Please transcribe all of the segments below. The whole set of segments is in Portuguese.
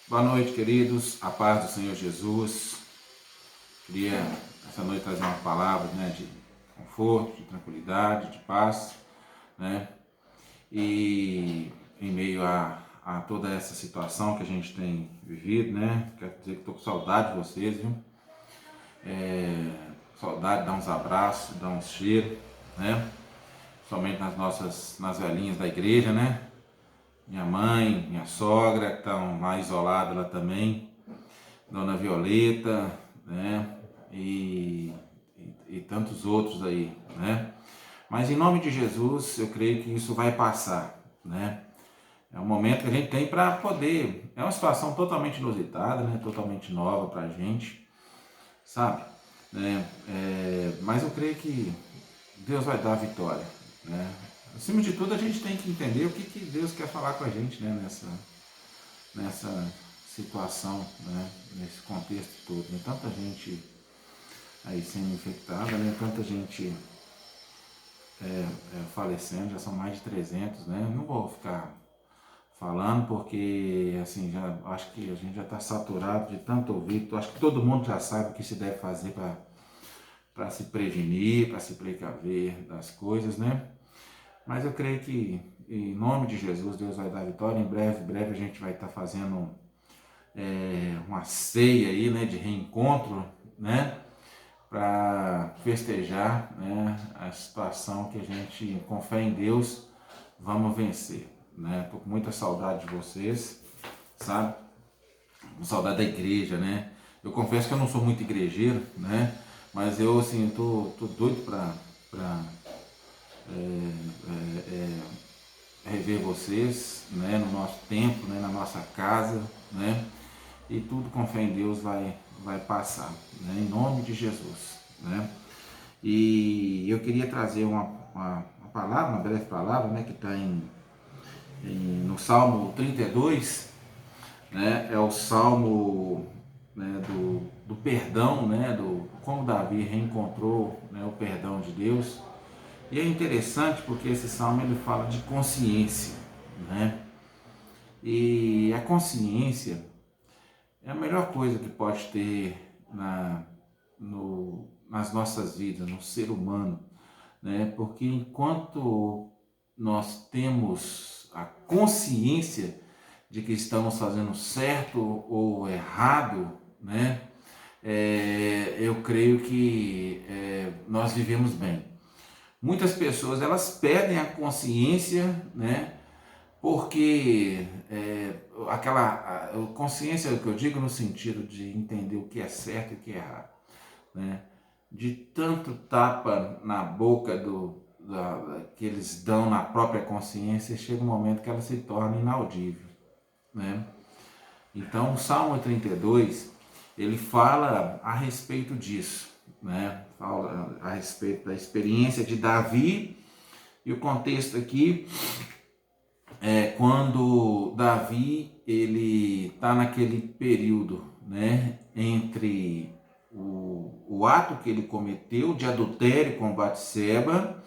Boa noite, queridos. A paz do Senhor Jesus. Queria essa noite trazer uma palavra, de conforto, de tranquilidade, de paz, né? E em meio a toda essa situação que a gente tem vivido, né? Quero dizer que estou com saudade de vocês, viu? Saudade de dar uns abraços, de dar uns cheiros, né? Somente nas velhinhas da igreja, né? Minha mãe, minha sogra, que estão lá isoladas lá também. Dona Violeta, né? E tantos outros aí, né? Mas em nome de Jesus, eu creio que isso vai passar, né? É um momento que a gente tem para poder. É uma situação totalmente inusitada, né? Totalmente nova para a gente, sabe? Mas eu creio que Deus vai dar a vitória, né? Acima de tudo, a gente tem que entender o que Deus quer falar com a gente, né? Nessa situação, né? Nesse contexto todo. Tem tanta gente aí sendo infectada, né? Tanta gente falecendo, já são mais de 300, né? Não vou ficar falando porque, assim, já acho que a gente já está saturado de tanto ouvir. Acho que todo mundo já sabe o que se deve fazer para se prevenir, para se precaver das coisas, né? Mas eu creio que, em nome de Jesus, Deus vai dar a vitória. Em breve a gente vai estar fazendo uma ceia aí, né, de reencontro, né? Para festejar, né, a situação que a gente, com fé em Deus, vamos vencer, né? Tô com muita saudade de vocês, sabe? Com saudade da igreja, né? Eu confesso que eu não sou muito igrejeiro, né? Mas eu, assim, tô doido para rever vocês, né? No nosso tempo, né? Na nossa casa, né? E tudo com fé em Deus vai passar, né? Em nome de Jesus, né? E eu queria trazer uma palavra, uma breve palavra, né, que está no Salmo 32, né, é o Salmo, né, do perdão, né, do como Davi reencontrou, né, o perdão de Deus. E é interessante porque esse Salmo ele fala de consciência, né, e a consciência é a melhor coisa que pode ter nas nossas vidas, no ser humano, né? Porque enquanto nós temos a consciência de que estamos fazendo certo ou errado, né? Eu creio que nós vivemos bem. Muitas pessoas elas perdem a consciência, né? Porque aquela consciência que eu digo no sentido de entender o que é certo e o que é errado, né? De tanto tapa na boca que eles dão na própria consciência, chega um momento que ela se torna inaudível, né? Então o Salmo 32, ele fala a respeito disso, né? Fala a respeito da experiência de Davi, e o contexto aqui quando Davi ele está naquele período, né, entre o ato que ele cometeu de adultério com Batseba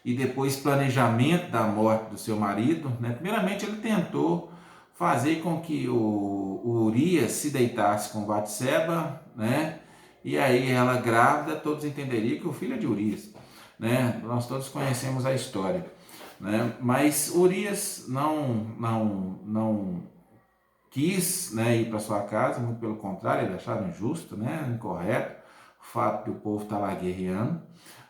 e depois planejamento da morte do seu marido, né? Primeiramente ele tentou fazer com que o Urias se deitasse com Batseba, né? E aí ela grávida, todos entenderiam que o filho é de Urias, né? Nós todos conhecemos a história, né? Mas Urias não quis, né, ir para sua casa, muito pelo contrário, ele achava injusto, né, incorreto o fato de o povo estar lá guerreando,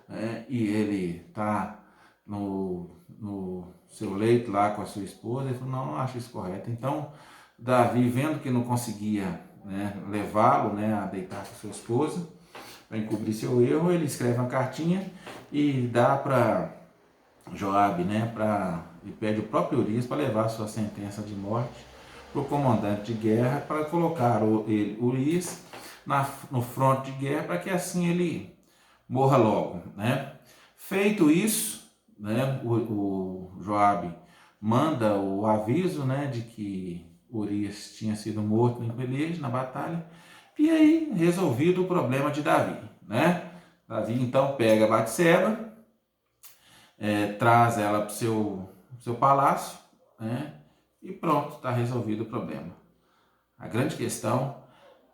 né, e ele está no seu leito lá com a sua esposa. Ele falou: não acho isso correto. Então Davi, vendo que não conseguia, né, levá-lo, né, a deitar com sua esposa para encobrir seu erro, ele escreve uma cartinha e dá para Joabe, né, e pede o próprio Urias para levar a sua sentença de morte para o comandante de guerra, para colocar Urias no fronte de guerra, para que assim ele morra logo, né? Feito isso, né, o Joabe manda o aviso, né, de que Urias tinha sido morto em peleja, na batalha, e aí resolvido o problema de Davi, né? Davi então pega Batseba, traz ela para o seu palácio, né? E pronto, está resolvido o problema. A grande questão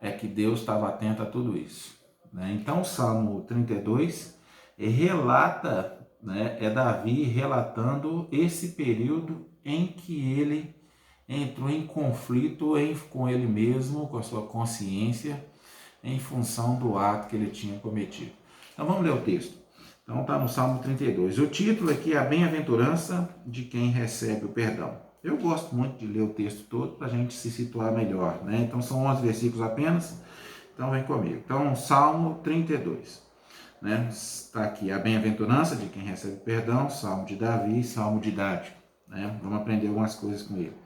é que Deus estava atento a tudo isso, né? Então o Salmo 32 relata, né, é Davi relatando esse período em que ele entrou em conflito com ele mesmo, com a sua consciência, em função do ato que ele tinha cometido. Então vamos ler o texto. Então está no Salmo 32. O título aqui é a bem-aventurança de quem recebe o perdão. Eu gosto muito de ler o texto todo para a gente se situar melhor, né? Então são 11 versículos apenas, então vem comigo. Então Salmo 32, né? Está aqui a bem-aventurança de quem recebe o perdão, Salmo de Davi, Salmo didático, né? Vamos aprender algumas coisas com ele.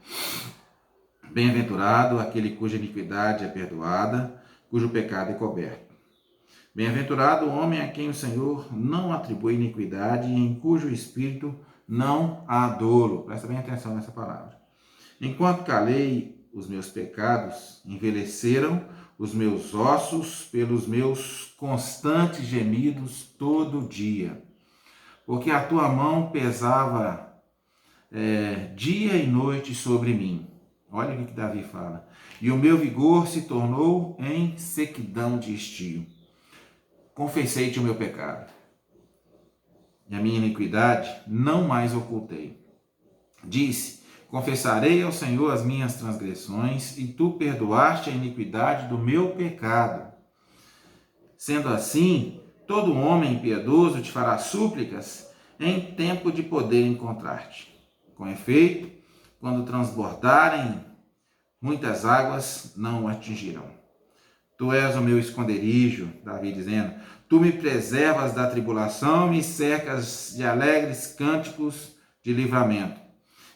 Bem-aventurado aquele cuja iniquidade é perdoada, cujo pecado é coberto. Bem-aventurado o homem a quem o Senhor não atribui iniquidade e em cujo espírito não há dolo. Presta bem atenção nessa palavra. Enquanto calei, os meus pecados envelheceram os meus ossos pelos meus constantes gemidos todo dia. Porque a tua mão pesava dia e noite sobre mim. Olha o que Davi fala. E o meu vigor se tornou em sequidão de estio. Confessei-te o meu pecado, e a minha iniquidade não mais ocultei. Disse, confessarei ao Senhor as minhas transgressões, e tu perdoaste a iniquidade do meu pecado. Sendo assim, todo homem piedoso te fará súplicas em tempo de poder encontrar-te. Com efeito, quando transbordarem, muitas águas não o atingirão. Tu és o meu esconderijo, Davi dizendo, tu me preservas da tribulação, me cercas de alegres cânticos de livramento.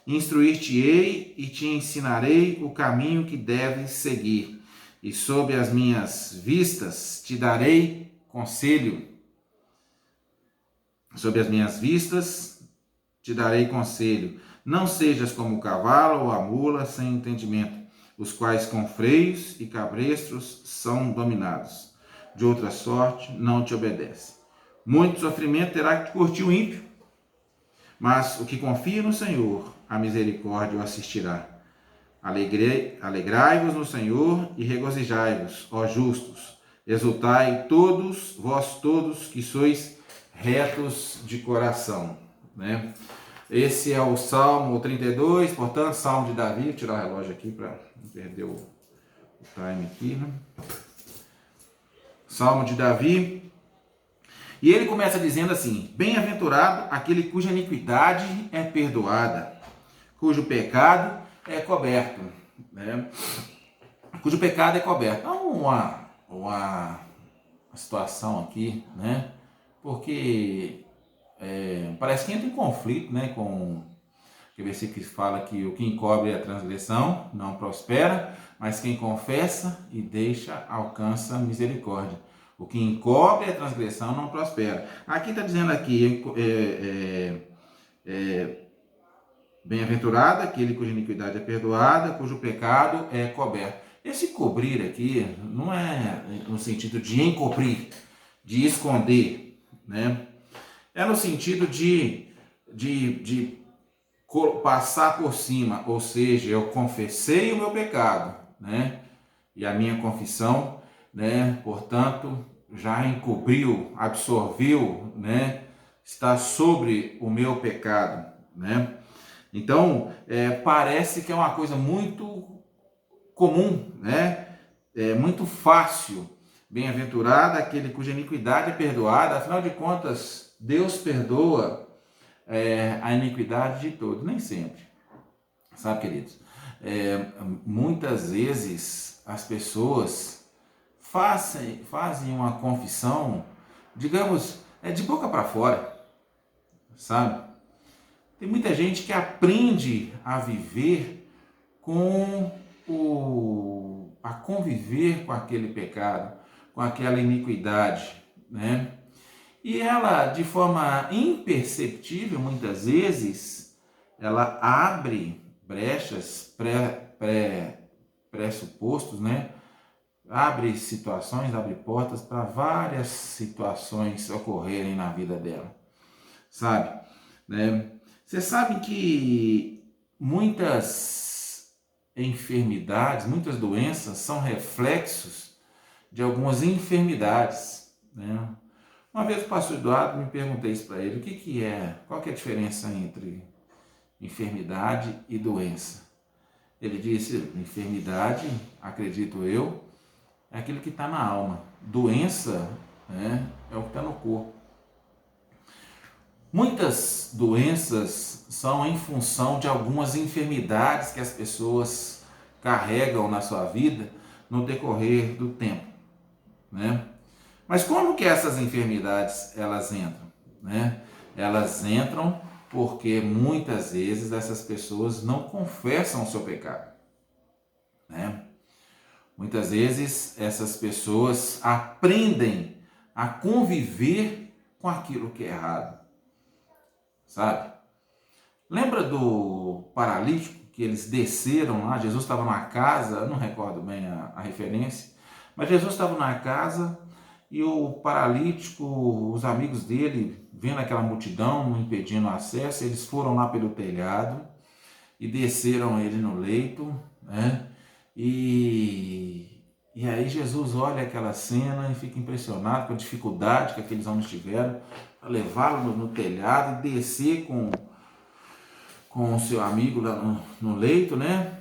Instruir-te-ei e te ensinarei o caminho que deves seguir, e sob as minhas vistas te darei conselho. Sob as minhas vistas te darei conselho. Não sejas como o cavalo ou a mula sem entendimento, os quais com freios e cabrestos são dominados. De outra sorte, não te obedece. Muito sofrimento terá que curtir o ímpio, mas o que confia no Senhor, a misericórdia o assistirá. Alegrai-vos no Senhor e regozijai-vos, ó justos. Exultai todos, vós todos que sois retos de coração, né? Esse é o Salmo 32, portanto, Salmo de Davi. Vou tirar o relógio aqui para não perder o time aqui, né? Salmo de Davi. E ele começa dizendo assim: bem-aventurado aquele cuja iniquidade é perdoada, cujo pecado é coberto, né? Cujo pecado é coberto. Há uma situação aqui, né? Porque parece que entra em conflito, né, com o versículo que fala que o que encobre a transgressão não prospera, mas quem confessa e deixa alcança misericórdia. O que encobre a transgressão não prospera. Aqui está dizendo aqui, bem-aventurado aquele cuja iniquidade é perdoada, cujo pecado é coberto. Esse cobrir aqui não é no sentido de encobrir, de esconder, né? É no sentido de passar por cima, ou seja, eu confessei o meu pecado, né? E a minha confissão, né, portanto, já encobriu, absorveu, né? Está sobre o meu pecado, né? Então, parece que é uma coisa muito comum, né? Muito fácil. Bem-aventurado aquele cuja iniquidade é perdoada, afinal de contas, Deus perdoa a iniquidade de todos, nem sempre, sabe, queridos? Muitas vezes as pessoas fazem uma confissão, digamos, de boca para fora, sabe? Tem muita gente que aprende a viver a conviver com aquele pecado, com aquela iniquidade, né? E ela, de forma imperceptível, muitas vezes, ela abre brechas, pressupostos, né? Abre situações, abre portas para várias situações ocorrerem na vida dela, sabe? Né? Você sabe que muitas enfermidades, muitas doenças são reflexos de algumas enfermidades, né? Uma vez o pastor Eduardo me perguntei isso para ele, qual que é a diferença entre enfermidade e doença? Ele disse, enfermidade, acredito eu, é aquilo que está na alma. Doença, né, é o que está no corpo. Muitas doenças são em função de algumas enfermidades que as pessoas carregam na sua vida no decorrer do tempo, né? Mas como que essas enfermidades elas entram, né? Elas entram porque muitas vezes essas pessoas não confessam o seu pecado, né? Muitas vezes essas pessoas aprendem a conviver com aquilo que é errado, sabe? Lembra do paralítico que eles desceram lá? Jesus estava na casa, eu não recordo bem a referência, mas Jesus estava na casa e o paralítico, os amigos dele, vendo aquela multidão impedindo o acesso, eles foram lá pelo telhado e desceram ele no leito, né? E aí Jesus olha aquela cena e fica impressionado com a dificuldade que aqueles homens tiveram para levá-lo no telhado e descer com o seu amigo lá no leito, né?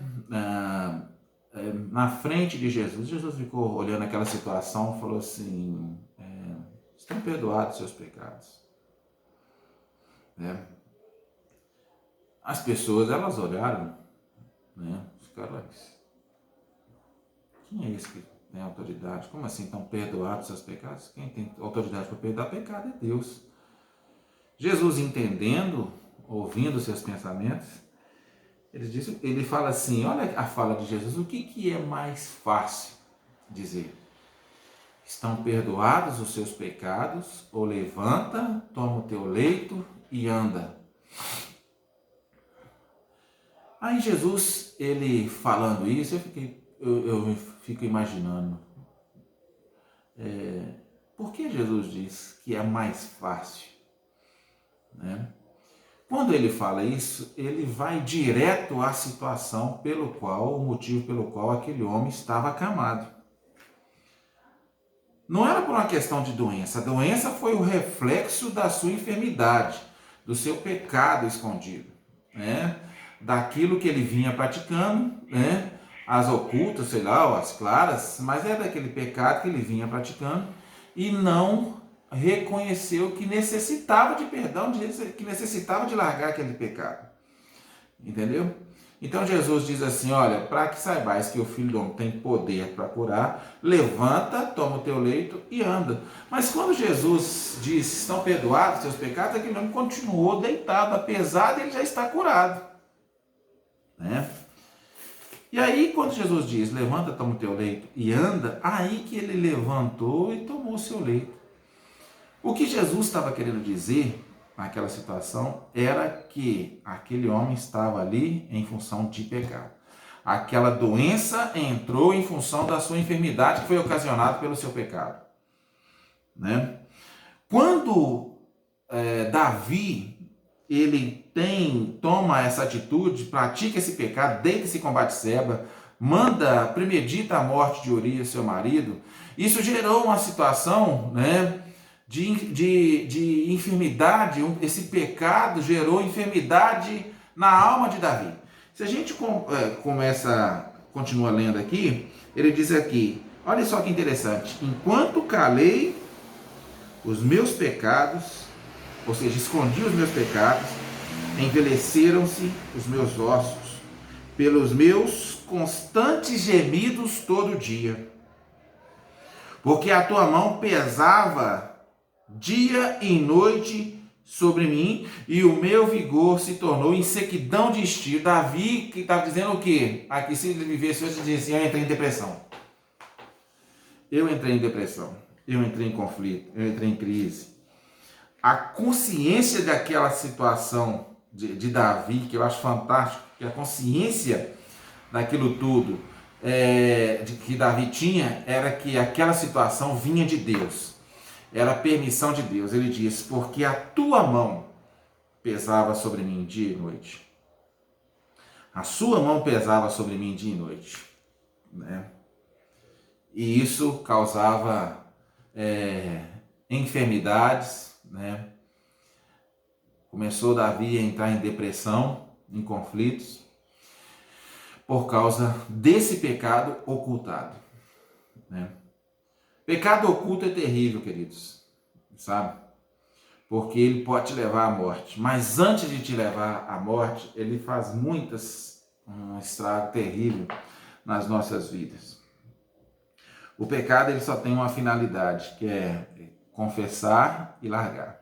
Na frente de Jesus. Jesus ficou olhando aquela situação e falou assim, estão perdoados seus pecados, né? As pessoas, elas olharam, né? Ficaram, quem é esse que tem autoridade? Como assim estão perdoados seus pecados? Quem tem autoridade para perdoar pecado é Deus. Jesus, entendendo, ouvindo seus pensamentos, ele fala assim, olha a fala de Jesus, o que é mais fácil dizer? Estão perdoados os seus pecados, ou levanta, toma o teu leito e anda. Aí Jesus, ele falando isso, eu fico imaginando, por que Jesus diz que é mais fácil, né? Quando ele fala isso, ele vai direto à situação o motivo pelo qual aquele homem estava acamado. Não era por uma questão de doença. A doença foi o reflexo da sua enfermidade, do seu pecado escondido, né? Daquilo que ele vinha praticando, né? As ocultas, sei lá, ou as claras, mas é daquele pecado que ele vinha praticando e não reconheceu que necessitava de perdão, que necessitava de largar aquele pecado. Entendeu? Então Jesus diz assim, olha, para que saibais que o Filho do Homem tem poder para curar, levanta, toma o teu leito e anda. Mas quando Jesus diz, estão perdoados seus pecados, aquele homem continuou deitado, apesar de ele já estar curado, né? E aí quando Jesus diz, levanta, toma o teu leito e anda, aí que ele levantou e tomou o seu leito. O que Jesus estava querendo dizer naquela situação era que aquele homem estava ali em função de pecado. Aquela doença entrou em função da sua enfermidade que foi ocasionada pelo seu pecado, né? Quando Davi ele toma essa atitude, pratica esse pecado, deita-se com Batseba, premedita a morte de Urias, seu marido, isso gerou uma situação, né, de enfermidade. Esse pecado gerou enfermidade na alma de Davi. Se a gente continua lendo aqui, ele diz aqui, olha só que interessante, enquanto calei os meus pecados, ou seja, escondi os meus pecados, envelheceram-se os meus ossos, pelos meus constantes gemidos todo dia, porque a tua mão pesava dia e noite sobre mim, e o meu vigor se tornou em sequidão de estio. Davi, que estava dizendo o quê? Aqui, se ele vivesse hoje, ele dizia assim, eu entrei em depressão. Eu entrei em depressão, eu entrei em conflito, eu entrei em crise. A consciência daquela situação de Davi, que eu acho fantástico, que a consciência daquilo tudo que Davi tinha, era que aquela situação vinha de Deus. Era a permissão de Deus. Ele diz, porque a tua mão pesava sobre mim dia e noite. A sua mão pesava sobre mim dia e noite, né? E isso causava enfermidades, né? Começou Davi a entrar em depressão, em conflitos, por causa desse pecado ocultado, né? Pecado oculto é terrível, queridos, sabe? Porque ele pode te levar à morte. Mas antes de te levar à morte, ele faz um estrago terrível nas nossas vidas. O pecado ele só tem uma finalidade, que é confessar e largar.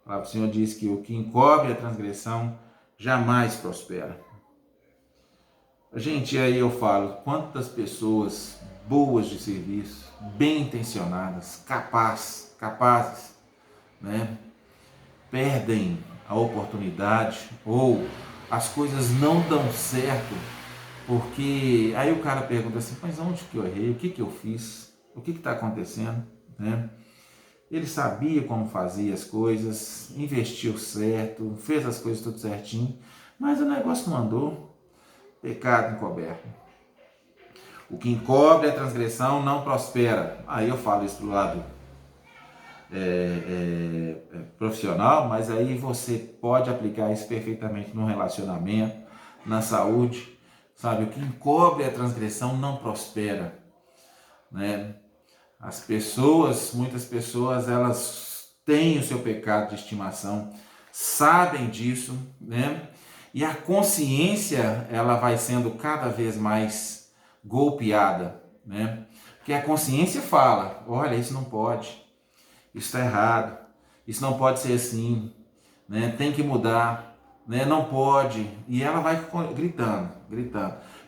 A palavra do Senhor diz que o que encobre a transgressão jamais prospera. Gente, aí eu falo, quantas pessoas boas de serviço, bem intencionadas, capazes, né, perdem a oportunidade ou as coisas não dão certo, porque aí o cara pergunta assim, mas onde que eu errei? O que que eu fiz? O que está acontecendo? Né? Ele sabia como fazia as coisas, investiu certo, fez as coisas tudo certinho, mas o negócio não andou. Pecado encoberto. O que encobre a transgressão não prospera. Aí eu falo isso do lado profissional, mas aí você pode aplicar isso perfeitamente no relacionamento, na saúde, sabe? O que encobre a transgressão não prospera, né? Muitas pessoas, elas têm o seu pecado de estimação, sabem disso, né? E a consciência, ela vai sendo cada vez mais golpeada, né? Porque a consciência fala, olha, isso não pode, isso está errado, isso não pode ser assim, né? Tem que mudar, né? Não pode. E ela vai gritando.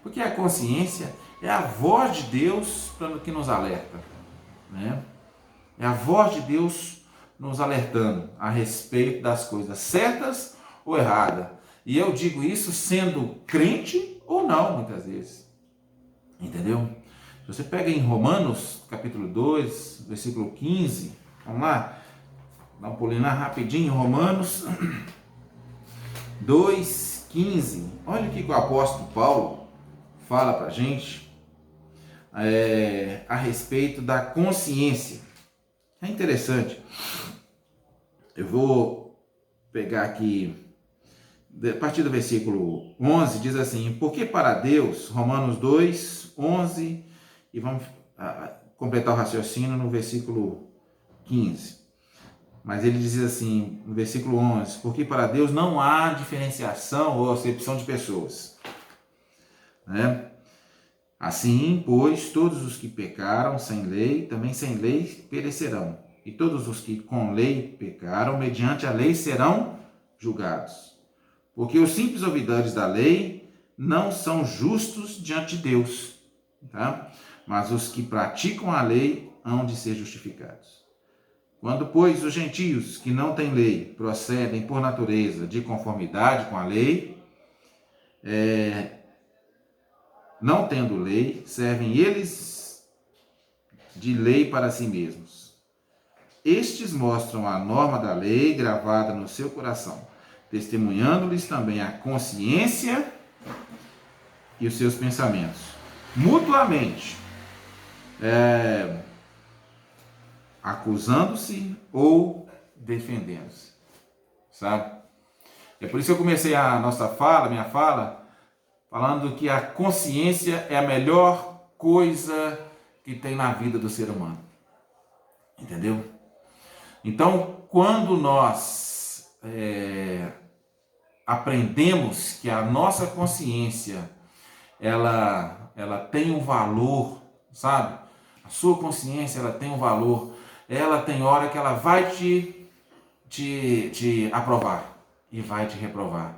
Porque a consciência é a voz de Deus que nos alerta, né? É a voz de Deus nos alertando a respeito das coisas certas ou erradas. E eu digo isso sendo crente ou não, muitas vezes. Entendeu? Se você pega em Romanos, capítulo 2, versículo 15, vamos lá, dá um pulinho lá rapidinho, Romanos 2, 15. Olha o que o apóstolo Paulo fala pra gente a respeito da consciência. É interessante. Eu vou pegar aqui, a partir do versículo 11, diz assim, porque para Deus, Romanos 2, 11, e vamos completar o raciocínio no versículo 15. Mas ele diz assim, no versículo 11, porque para Deus não há diferenciação ou acepção de pessoas, né? Assim, pois, todos os que pecaram sem lei, também sem lei perecerão. E todos os que com lei pecaram, mediante a lei serão julgados. Porque os simples ouvidores da lei não são justos diante de Deus, tá? Mas os que praticam a lei hão de ser justificados. Quando, pois, os gentios que não têm lei procedem por natureza de conformidade com a lei, não tendo lei, servem eles de lei para si mesmos. Estes mostram a norma da lei gravada no seu coração, testemunhando-lhes também a consciência e os seus pensamentos, mutuamente, acusando-se ou defendendo-se, sabe? É por isso que eu comecei minha fala, falando que a consciência é a melhor coisa que tem na vida do ser humano, entendeu? Então, quando nós aprendemos que a nossa consciência ela tem um valor, sabe? A sua consciência ela tem um valor. Ela tem hora que ela vai te aprovar e vai te reprovar.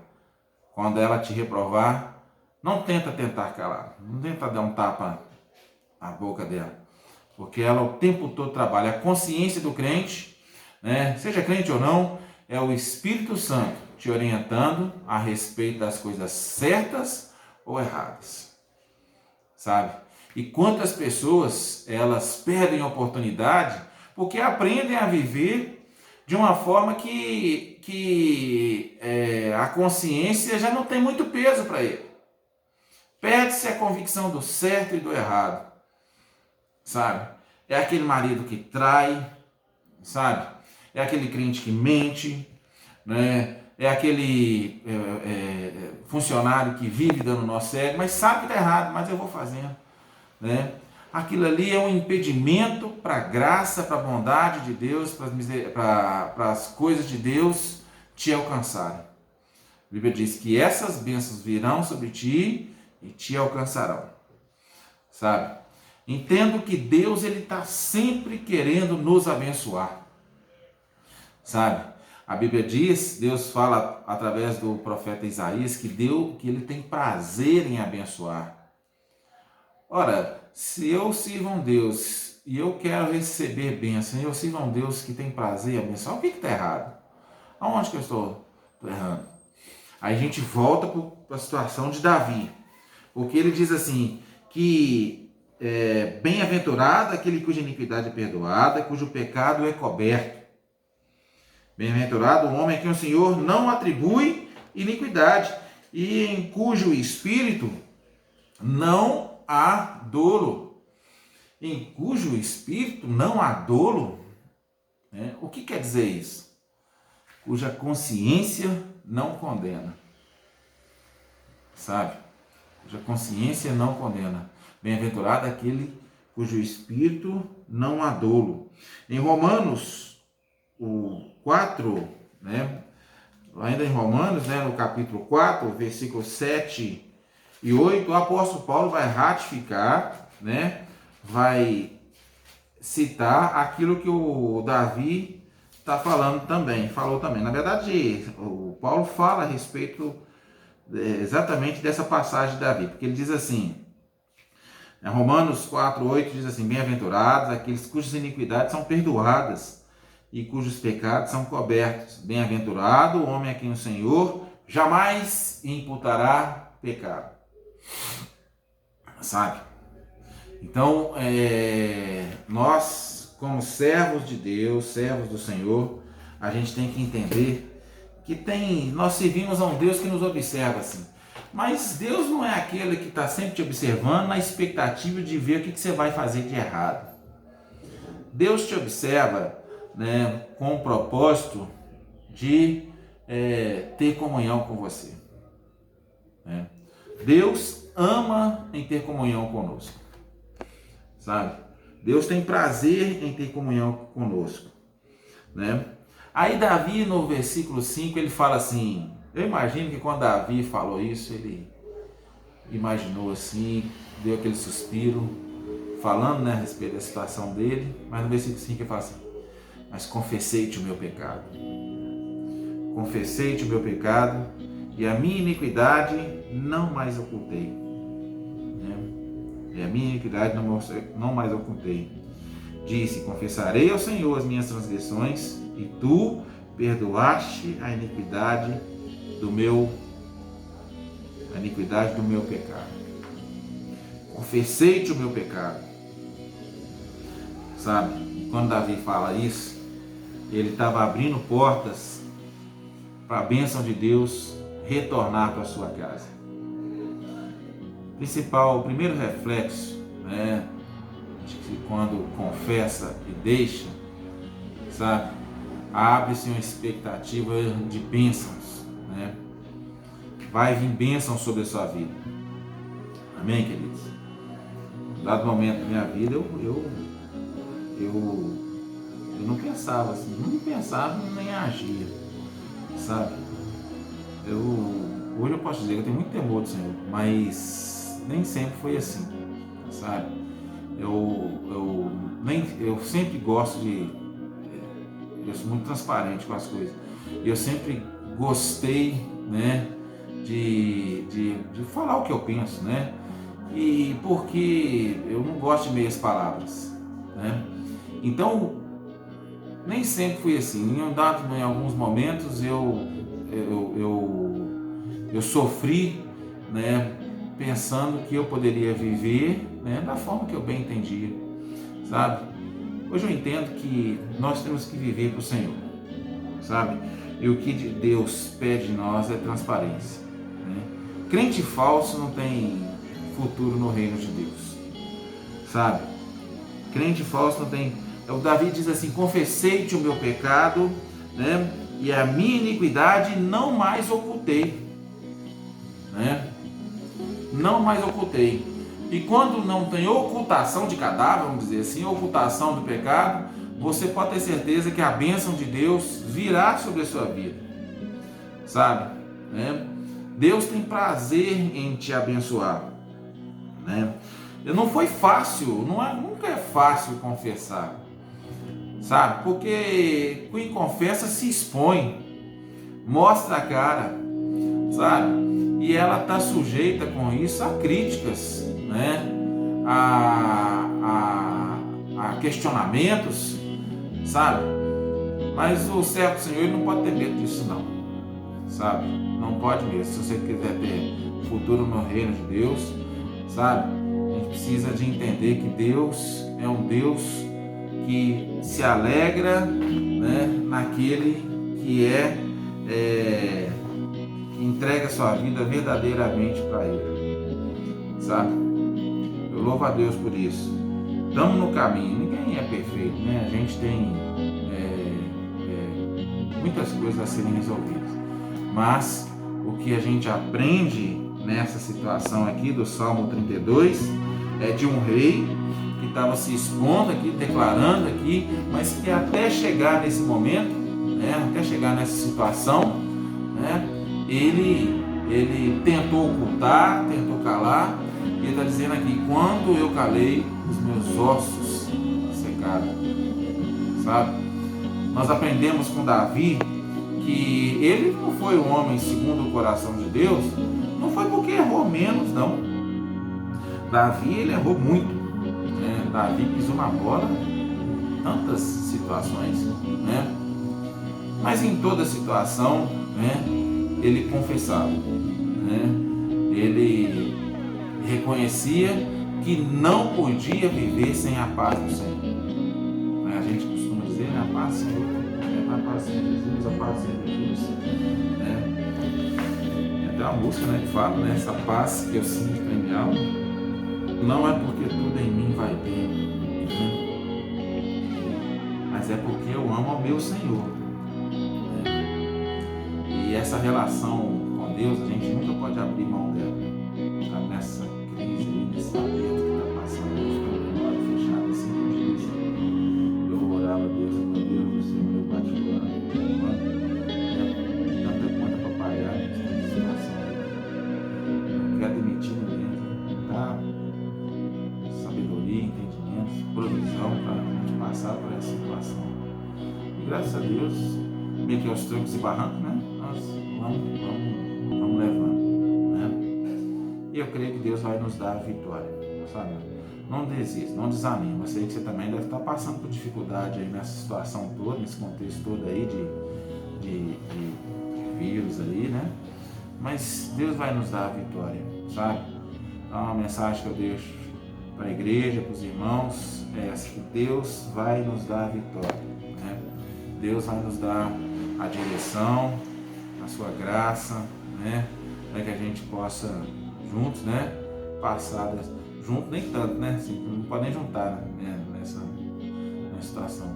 Quando ela te reprovar, não tenta tentar calar, não tenta dar um tapa na boca dela, porque ela o tempo todo trabalha. A consciência do crente, né, seja crente ou não, é o Espírito Santo te orientando a respeito das coisas certas ou erradas, sabe? E quantas pessoas elas perdem a oportunidade porque aprendem a viver de uma forma que a consciência já não tem muito peso para ele. Perde-se a convicção do certo e do errado, sabe? É aquele marido que trai, sabe? É aquele crente que mente, né? É aquele funcionário que vive dando nó cego, mas sabe que está errado, mas eu vou fazendo, né? Aquilo ali é um impedimento para a graça, para a bondade de Deus, para as coisas de Deus te alcançarem. A Bíblia diz que essas bênçãos virão sobre ti e te alcançarão, sabe? Entendo que Deus está sempre querendo nos abençoar, sabe? A Bíblia diz, Deus fala através do profeta Isaías que Ele tem prazer em abençoar. Ora, se eu sirvo um Deus e eu quero receber bênção, e eu sirvo um Deus que tem prazer em abençoar, o que está errado? Aonde que eu estou errando? Aí a gente volta para a situação de Davi, porque ele diz assim, que bem-aventurado aquele cuja iniquidade é perdoada, cujo pecado é coberto. Bem-aventurado o homem a quem o Senhor não atribui iniquidade e em cujo espírito não há dolo. Em cujo espírito não há dolo? O que quer dizer isso? Cuja consciência não condena. Sabe? Cuja consciência não condena. Bem-aventurado aquele cujo espírito não há dolo. Em Romanos, o 4, né? Ainda em Romanos, né, no capítulo 4, versículos 7 e 8, o apóstolo Paulo vai ratificar, né, vai citar aquilo que o Davi falou também. Na verdade, o Paulo fala a respeito exatamente dessa passagem de Davi, porque ele diz assim, em Romanos 4, 8, diz assim, bem-aventurados aqueles cujas iniquidades são perdoadas e cujos pecados são cobertos. Bem-aventurado o homem a quem o Senhor jamais imputará pecado. Sabe? Então, nós, como servos de Deus, servos do Senhor, a gente tem que entender que nós servimos a um Deus que nos observa assim. Mas Deus não é aquele que está sempre te observando na expectativa de ver o que você vai fazer de errado. Deus te observa, né, com o propósito de ter comunhão com você. Né? Deus ama em ter comunhão conosco, sabe? Deus tem prazer em ter comunhão conosco, né? Aí Davi no versículo 5 ele fala assim, eu imagino que quando Davi falou isso, ele imaginou assim, deu aquele suspiro, falando, né, a respeito da situação dele, mas no versículo 5 ele fala assim, mas confessei-te o meu pecado. Confessei-te o meu pecado e a minha iniquidade não mais ocultei. E a minha iniquidade não mais ocultei. Disse, confessarei ao Senhor as minhas transgressões e tu perdoaste a iniquidade do meu pecado. Confessei-te o meu pecado. Sabe? E quando Davi fala isso, ele estava abrindo portas para a bênção de Deus retornar para a sua casa. O primeiro reflexo, né, de que quando confessa e deixa, sabe, abre-se uma expectativa de bênçãos, né? Vai vir bênção sobre a sua vida. Amém, queridos? Dado momento da minha vida, eu não pensava assim, não pensava nem agia, sabe? Hoje eu posso dizer que eu tenho muito temor do Senhor, mas nem sempre foi assim, sabe? Eu sempre gosto eu sou muito transparente com as coisas, eu sempre gostei, né, de falar o que eu penso, né? E porque eu não gosto de meias palavras, né? Então, nem sempre fui assim. Em alguns momentos eu sofri, né, pensando que eu poderia viver, né, da forma que eu bem entendia, sabe? Hoje eu entendo que nós temos que viver para o Senhor, sabe? E o que Deus pede de nós é transparência, né? Crente falso não tem futuro no reino de Deus, sabe? Crente falso não tem. O Davi diz assim: confessei-te o meu pecado, né? E a minha iniquidade não mais ocultei, né? Não mais ocultei. E quando não tem ocultação de cadáver, vamos dizer assim, ocultação do pecado, você pode ter certeza que a bênção de Deus virá sobre a sua vida, sabe? Né? Deus tem prazer em te abençoar, né? Não foi fácil, nunca é fácil confessar, sabe? Porque quem confessa se expõe, mostra a cara, sabe? E ela está sujeita com isso a críticas, né? A questionamentos, sabe? Mas o servo do Senhor, ele não pode ter medo disso não, sabe? Não pode mesmo. Se você quiser ter futuro no reino de Deus, sabe? A gente precisa de entender que Deus é um Deus que se alegra, né, naquele que que entrega sua vida verdadeiramente para Ele, sabe? Eu louvo a Deus por isso. Estamos no caminho, ninguém é perfeito, né? A gente tem muitas coisas a serem resolvidas, mas o que a gente aprende nessa situação aqui do Salmo 32 é de um rei que estava se expondo aqui, declarando aqui, mas que até chegar nesse momento, né, até chegar nessa situação, né, ele tentou ocultar, tentou calar, e ele está dizendo aqui: quando eu calei, os meus ossos secaram, sabe? Nós aprendemos com Davi que ele não foi um homem segundo o coração de Deus, não foi porque errou menos, não. Davi, ele errou muito, né? Davi pisou na bola em tantas situações, né? Mas em toda situação, né, ele confessava, né? Ele reconhecia que não podia viver sem a paz do Senhor. A gente costuma dizer, né, a paz do Senhor, a paz do Senhor Jesus, a paz do Senhor Jesus, né? Tem até uma música, né, que fala, né, essa paz que eu sinto em minha alma, não é porque tudo em mim vai bem, né? Mas é porque eu amo ao meu Senhor, né? E essa relação com Deus, a gente nunca pode abrir mão dela, tá? Nessa crise aí, nesse momento que está passando, ficando com o olho fechado assim, dias, eu orava a Deus, meu Deus, o Senhor, meu particular, tanta conta para pagar nessa situação, eu quero demitir mesmo, tá? Sabedoria, entendimento, provisão para a gente passar por essa situação. E graças a Deus, meio que aos trancos e barrancos, né? Nós vamos levando, né? E eu creio que Deus vai nos dar a vitória, sabe? Não desista, não desanima. Eu sei que você também deve estar passando por dificuldade aí nessa situação toda, nesse contexto todo aí de vírus aí, né? Mas Deus vai nos dar a vitória, sabe? Então, uma mensagem que eu deixo para a igreja, para os irmãos, é essa: que Deus vai nos dar a vitória, né? Deus vai nos dar a direção, a sua graça, né? Para que a gente possa juntos, né, passar junto, nem tanto, né? Assim, não pode nem juntar, né, nessa situação.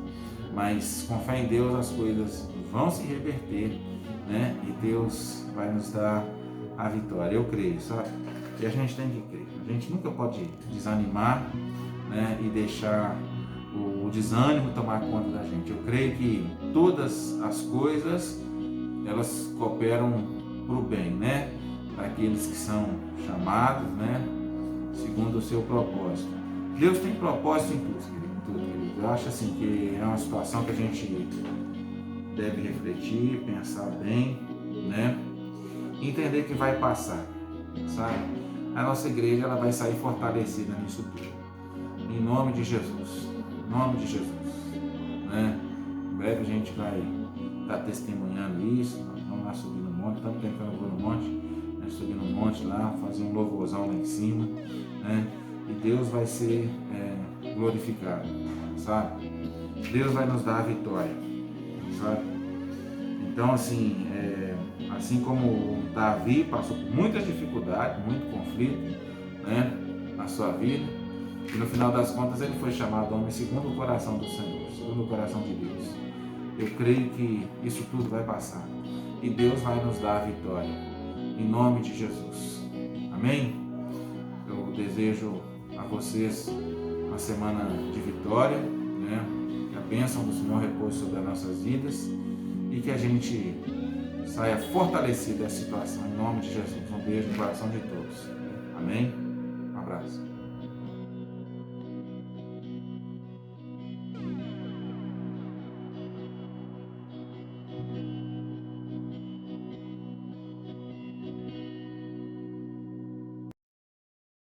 Mas com fé em Deus as coisas vão se reverter, né? E Deus vai nos dar a vitória. Eu creio, sabe? E a gente tem que crer. A gente nunca pode desanimar, né, e deixar o desânimo tomar conta da gente. Eu creio que todas as coisas, elas cooperam para o bem, né? Para aqueles que são chamados, né, segundo o seu propósito. Deus tem propósito em tudo, querido. Eu acho assim que é uma situação que a gente deve refletir, pensar bem, né? Entender que vai passar, sabe? A nossa igreja, ela vai sair fortalecida nisso tudo. Em nome de Jesus. Em nome de Jesus, né? Em breve a gente vai estar testemunhando isso. Nós vamos lá subir no monte. Estamos tentando vou no monte, né? Subir no monte lá, fazer um louvorzão lá em cima, né? E Deus vai ser glorificado, sabe? Deus vai nos dar a vitória, sabe? Então, assim, assim como Davi passou por muitas dificuldades, muito conflito, né, na sua vida, e no final das contas ele foi chamado homem segundo o coração do Senhor, segundo o coração de Deus. Eu creio que isso tudo vai passar e Deus vai nos dar a vitória, em nome de Jesus. Amém? Eu desejo a vocês uma semana de vitória, né? Que a bênção do Senhor repouse sobre as nossas vidas e que a gente saia fortalecido dessa situação, em nome de Jesus. Um beijo no coração de todos. Amém?